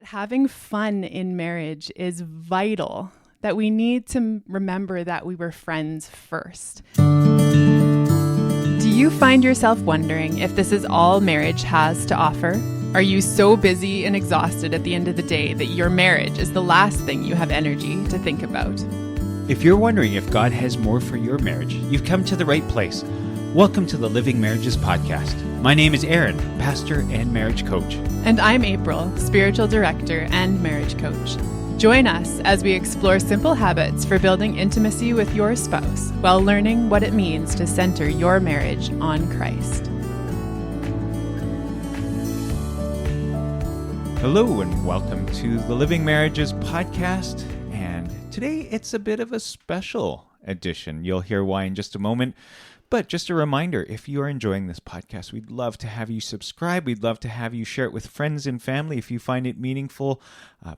Having fun in marriage is vital, that we need to remember that we were friends first. Do you find yourself wondering if this is all marriage has to offer? Are you so busy and exhausted at the end of the day that your marriage is the last thing you have energy to think about? If you're wondering if God has more for your marriage, you've come to the right place. Welcome to the Living Marriages Podcast. My name is Aaron, pastor and marriage coach. And I'm April, spiritual director and marriage coach. Join us as we explore simple habits for building intimacy with your spouse while learning what it means to center your marriage on Christ. Hello and welcome to the Living Marriages Podcast. And today it's a bit of a special edition. You'll hear why in just a moment. But just a reminder, if you are enjoying this podcast, we'd love to have you subscribe. We'd love to have you share it with friends and family. If you find it meaningful,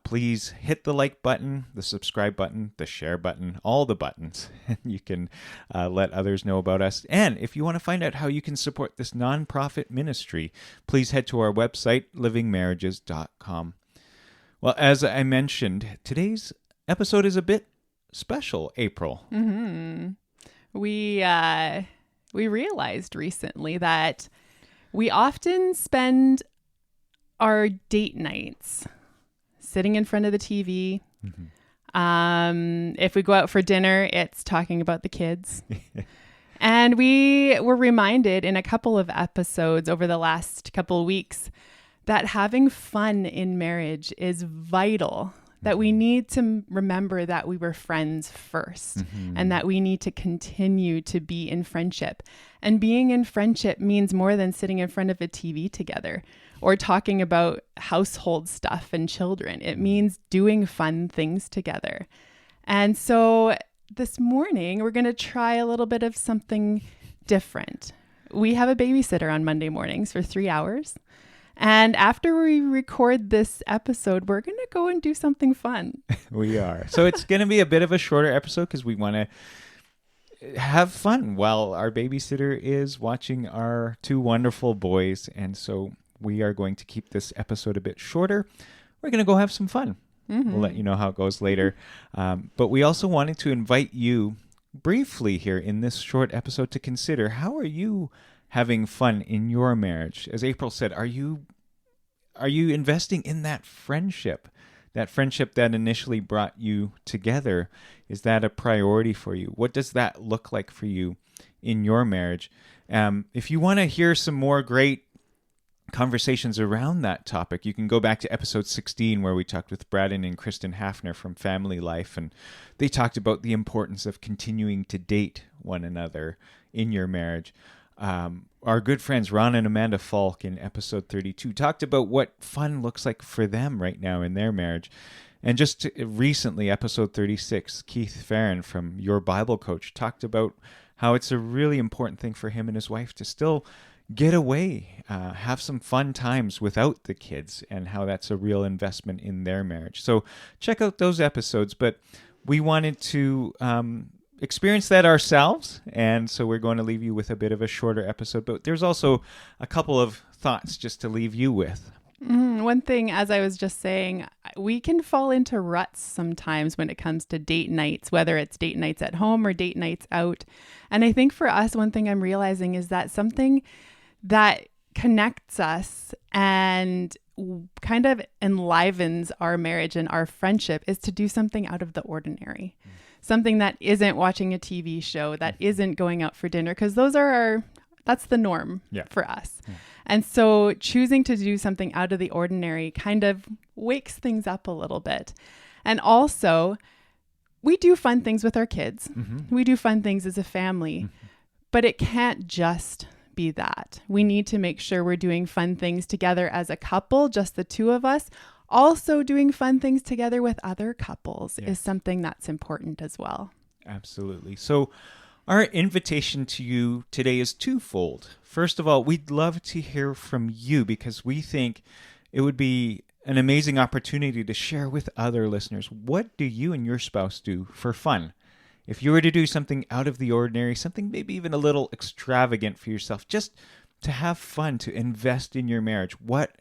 please hit the like button, the subscribe button, the share button, all the buttons. You can let others know about us. And if you want to find out how you can support this nonprofit ministry, please head to our website, livingmarriages.com. Well, as I mentioned, today's episode is a bit special, April. We realized recently that we often spend our date nights sitting in front of the TV. If we go out for dinner, it's talking about the kids. And we were reminded in a couple of episodes over the last couple of weeks that having fun in marriage is vital, that we need to remember that we were friends first and that we need to continue to be in friendship. And being in friendship means more than sitting in front of a TV together or talking about household stuff and children. It means doing fun things together. And so this morning, we're going to try a little bit of something different. We have a babysitter on Monday mornings for 3 hours. And after we record this episode, we're going to go and do something fun. We are. So it's going to be a bit of a shorter episode because we want to have fun while our babysitter is watching our two wonderful boys. And so we are going to keep this episode a bit shorter. We're going to go have some fun. We'll let you know how it goes later. But we also wanted to invite you briefly here in this short episode to consider, how are you having fun in your marriage? As April said, are you investing in that friendship that initially brought you together? Is that a priority for you? What does that look like for you in your marriage? If you want to hear some more great conversations around that topic, you can go back to episode 16 where we talked with Braden and Kristen Hafner from Family Life, and they talked about the importance of continuing to date one another in your marriage. Our good friends Ron and Amanda Falk in episode 32 talked about what fun looks like for them right now in their marriage. And just recently, episode 36, Keith Farron from Your Bible Coach talked about how it's a really important thing for him and his wife to still get away, have some fun times without the kids, and how that's a real investment in their marriage. So check out those episodes. But we wanted to experience that ourselves, and so we're going to leave you with a bit of a shorter episode, but there's also a couple of thoughts just to leave you with. One thing, as I was just saying, we can fall into ruts sometimes when it comes to date nights, whether it's date nights at home or date nights out. And I think for us, one thing I'm realizing is that something that connects us and kind of enlivens our marriage and our friendship is to do something out of the ordinary. Something that isn't watching a TV show, that isn't going out for dinner, because that's the norm for us. And so choosing to do something out of the ordinary kind of wakes things up a little bit. And also, we do fun things with our kids. We do fun things as a family, but it can't just be that. We need to make sure we're doing fun things together as a couple, just the two of us. Also, doing fun things together with other couples is something that's important as well. Absolutely. So our invitation to you today is twofold. First of all, we'd love to hear from you because we think it would be an amazing opportunity to share with other listeners. What do you and your spouse do for fun? If you were to do something out of the ordinary, something maybe even a little extravagant for yourself, just to have fun, to invest in your marriage, what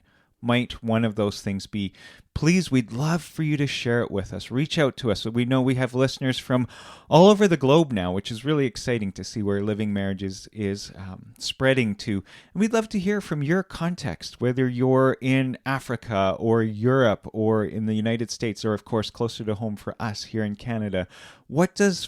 might one of those things be? Please, we'd love for you to share it with us. Reach out to us. We know we have listeners from all over the globe now, which is really exciting to see where Living Marriages is spreading to. And we'd love to hear from your context, whether you're in Africa or Europe or in the United States, or of course closer to home for us here in Canada. What does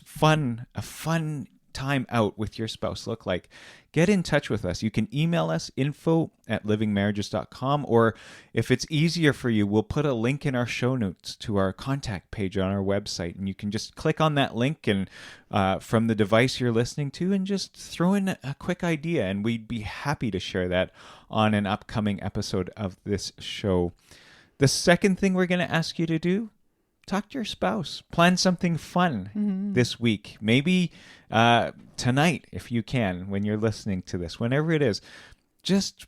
a fun time out with your spouse look like? Get in touch with us. You can email us info@livingmarriages.com, or if it's easier for you, we'll put a link in our show notes to our contact page on our website, and you can just click on that link and from the device you're listening to and just throw in a quick idea, and we'd be happy to share that on an upcoming episode of this show. The second thing we're going to ask you to do, talk to your spouse. Plan something fun this week. Maybe tonight, if you can, when you're listening to this, whenever it is. Just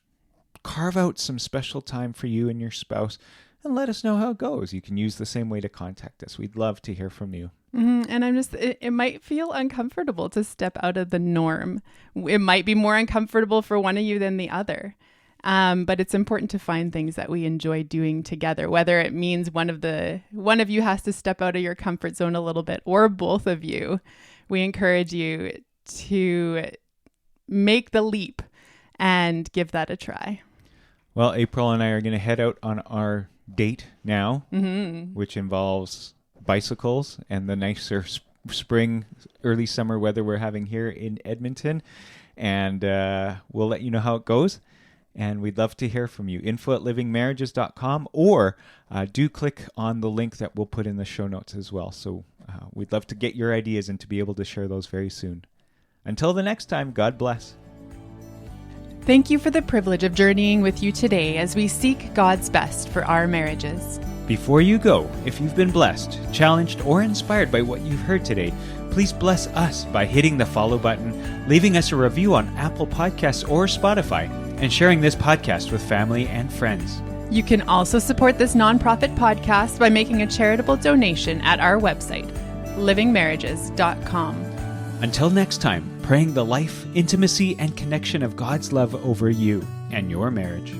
carve out some special time for you and your spouse and let us know how it goes. You can use the same way to contact us. We'd love to hear from you. And it might feel uncomfortable to step out of the norm. It might be more uncomfortable for one of you than the other. But it's important to find things that we enjoy doing together, whether it means one of you has to step out of your comfort zone a little bit, or both of you. We encourage you to make the leap and give that a try. Well, April and I are going to head out on our date now, which involves bicycles and the nicer spring, early summer weather we're having here in Edmonton. And we'll let you know how it goes. And we'd love to hear from you. info@livingmarriages.com, or do click on the link that we'll put in the show notes as well. So we'd love to get your ideas and to be able to share those very soon. Until the next time, God bless. Thank you for the privilege of journeying with you today as we seek God's best for our marriages. Before you go, if you've been blessed, challenged, or inspired by what you've heard today, please bless us by hitting the follow button, leaving us a review on Apple Podcasts or Spotify, and sharing this podcast with family and friends. You can also support this nonprofit podcast by making a charitable donation at our website, livingmarriages.com. Until next time, praying the life, intimacy, and connection of God's love over you and your marriage.